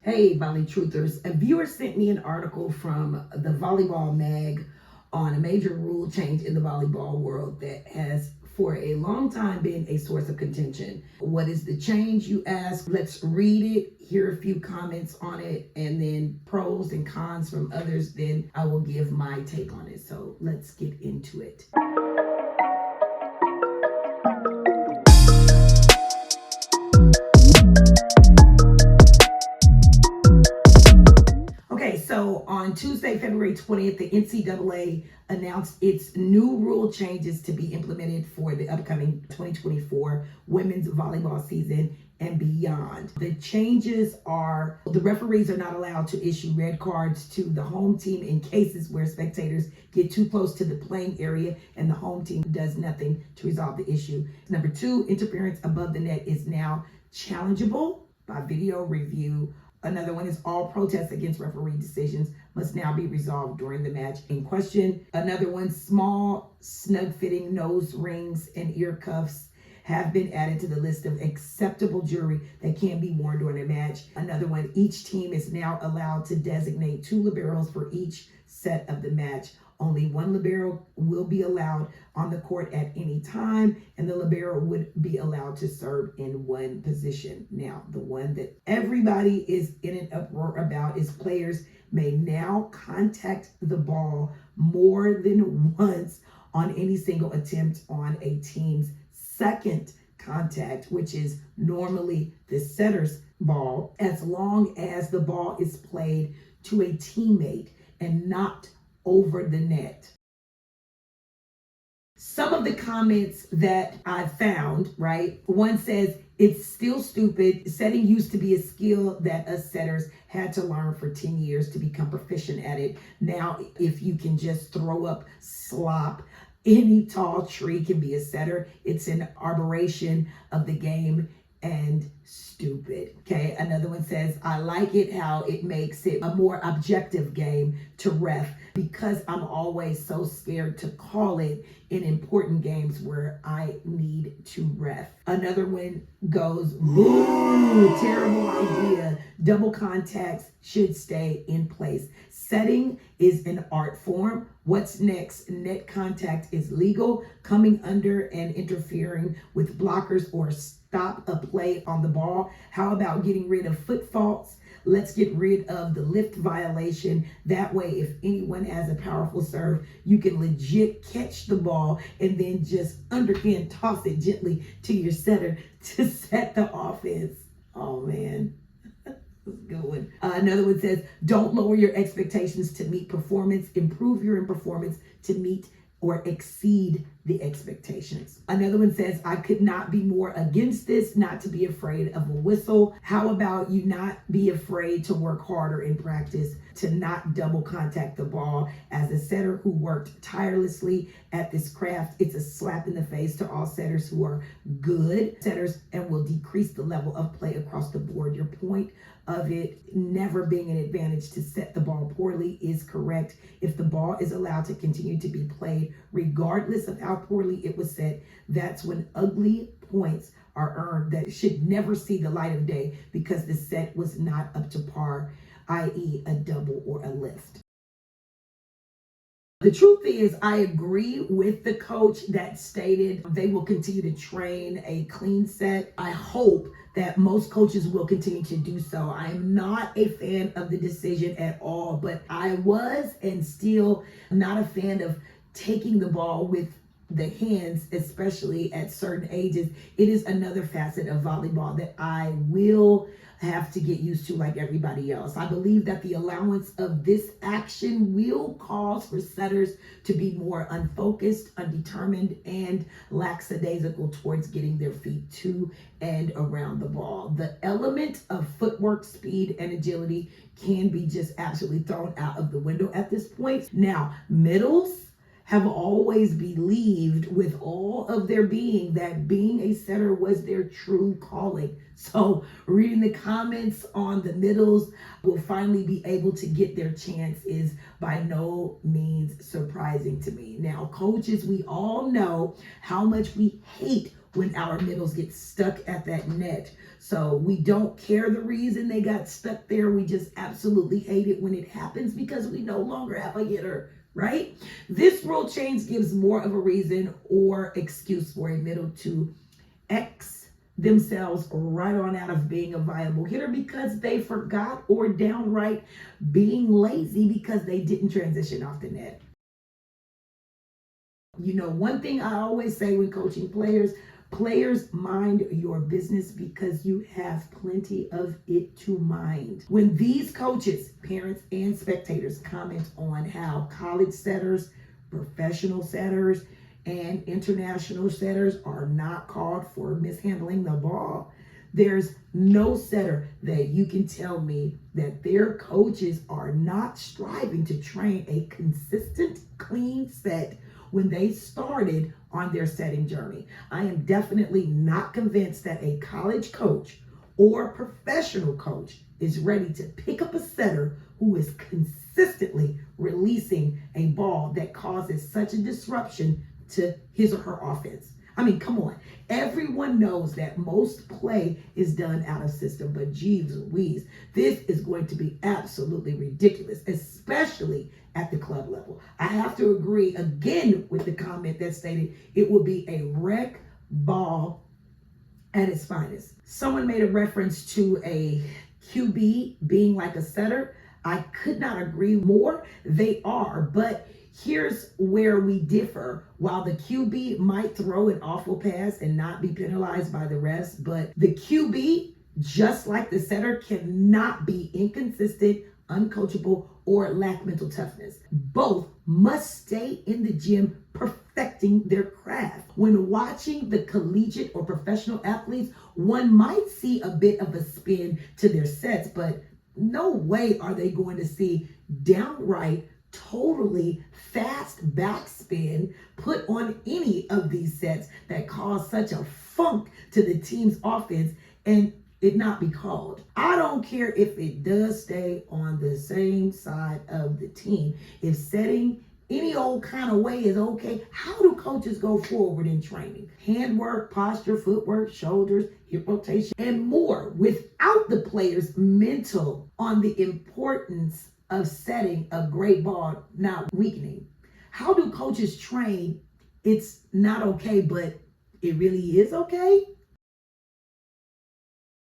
Hey, Volley Truthers. A viewer sent me an article from the Volleyball mag on a major rule change in the volleyball world that has for a long time been a source of contention. What is the change, you ask? Let's read it, hear a few comments on it, and then pros and cons from others. Then I will give my take on it. So let's get into it. Okay, so on Tuesday, February 20th, the NCAA announced its new rule changes to be implemented for the upcoming 2024 women's volleyball season and beyond. The changes are the referees are not allowed to issue red cards to the home team in cases where spectators get too close to the playing area and the home team does nothing to resolve the issue. Number two, interference above the net is now challengeable by video review. Another one is all protests against referee decisions must now be resolved during the match in question. Another one, small, snug-fitting nose rings and ear cuffs have been added to the list of acceptable jewelry that can be worn during a match. Another one, each team is now allowed to designate 2 liberos for each set of the match. Only 1 libero will be allowed on the court at any time, and the libero would be allowed to serve in one position. Now, the one that everybody is in an uproar about is players may now contact the ball more than once on any single attempt on a team's second contact, which is normally the setter's ball, as long as the ball is played to a teammate and not over the net. Some of the comments that I found, right? One says, it's still stupid. Setting used to be a skill that us setters had to learn for 10 years to become proficient at it. Now, if you can just throw up slop, any tall tree can be a setter. It's an aberration of the game and stupid. Okay, another one says, I like it how it makes it a more objective game to ref because I'm always so scared to call it in important games where I need to ref. Another one goes, boo, terrible idea. Double contacts should stay in place. Setting is an art form. What's next? Net contact is legal. Coming under and interfering with blockers or stop a play on the ball. How about getting rid of foot faults? Let's get rid of the lift violation. That way, if anyone has a powerful serve, you can legit catch the ball and then just underhand toss it gently to your setter to set the offense. Oh, man. That's a good one. Another one says, don't lower your expectations to meet performance. Improve your performance to meet or exceed the expectations. Another one says, I could not be more against this, not to be afraid of a whistle. How about you not be afraid to work harder in practice, to not double contact the ball? As a setter who worked tirelessly at this craft, it's a slap in the face to all setters who are good setters and will decrease the level of play across the board. Your point of it never being an advantage to set the ball poorly is correct. If the ball is allowed to continue to be played regardless of how poorly it was set, that's when ugly points are earned that should never see the light of day because the set was not up to par, i.e. a double or a lift. The truth is, I agree with the coach that stated they will continue to train a clean set. I hope that most coaches will continue to do so. I am not a fan of the decision at all, but I was and still not a fan of taking the ball with the hands, especially at certain ages. It is another facet of volleyball that I will have to get used to like everybody else. I believe that the allowance of this action will cause for setters to be more unfocused, undetermined, and lackadaisical towards getting their feet to and around the ball. The element of footwork, speed, and agility can be just absolutely thrown out of the window at this point. Now, middles have always believed with all of their being that being a setter was their true calling. So reading the comments on the middles will finally be able to get their chance is by no means surprising to me. Now, coaches, we all know how much we hate when our middles get stuck at that net. So we don't care the reason they got stuck there. We just absolutely hate it when it happens because we no longer have a hitter, right? This rule change gives more of a reason or excuse for a middle to X themselves right on out of being a viable hitter because they forgot or downright being lazy because they didn't transition off the net. You know, one thing I always say when coaching players mind your business because you have plenty of it to mind. When these coaches, parents, and spectators comment on how college setters, professional setters, and international setters are not called for mishandling the ball, there's no setter that you can tell me that their coaches are not striving to train a consistent, clean set when they started on their setting journey. I am definitely not convinced that a college coach or professional coach is ready to pick up a setter who is consistently releasing a ball that causes such a disruption to his or her offense. I mean, come on. Everyone knows that most play is done out of system, but geez Louise, this is going to be absolutely ridiculous, especially at the club level. I have to agree again with the comment that stated it will be a rec ball at its finest. Someone made a reference to a QB being like a setter. I could not agree more. They are, but here's where we differ. While the QB might throw an awful pass and not be penalized by the rest, but the QB, just like the setter, cannot be inconsistent, uncoachable, or lack mental toughness. Both must stay in the gym perfecting their craft. When watching the collegiate or professional athletes, one might see a bit of a spin to their sets, but no way are they going to see downright totally fast backspin put on any of these sets that cause such a funk to the team's offense and it not be called. I don't care if it does stay on the same side of the team. If setting any old kind of way is okay, how do coaches go forward in training? Handwork, posture, footwork, shoulders, hip rotation, and more without the player's mental on the importance of setting a great ball, not weakening. How do coaches train? It's not okay, but it really is okay.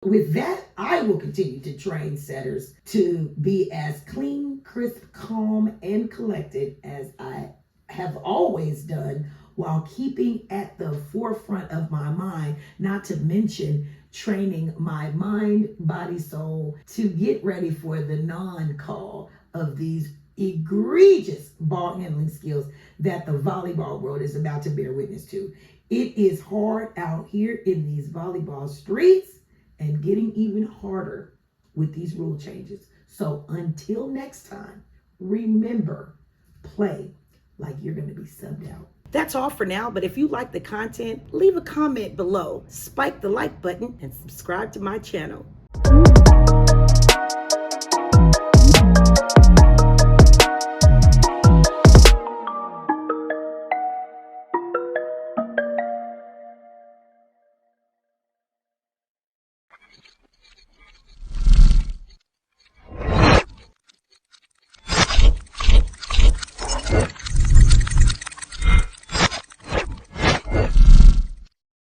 With that, I will continue to train setters to be as clean, crisp, calm, and collected as I have always done while keeping at the forefront of my mind, not to mention training my mind, body, soul to get ready for the non-call of these egregious ball handling skills that the volleyball world is about to bear witness to. It is hard out here in these volleyball streets and getting even harder with these rule changes. So until next time, remember, play like you're going to be subbed out. That's all for now, but if you like the content, leave a comment below, spike the like button, and subscribe to my channel.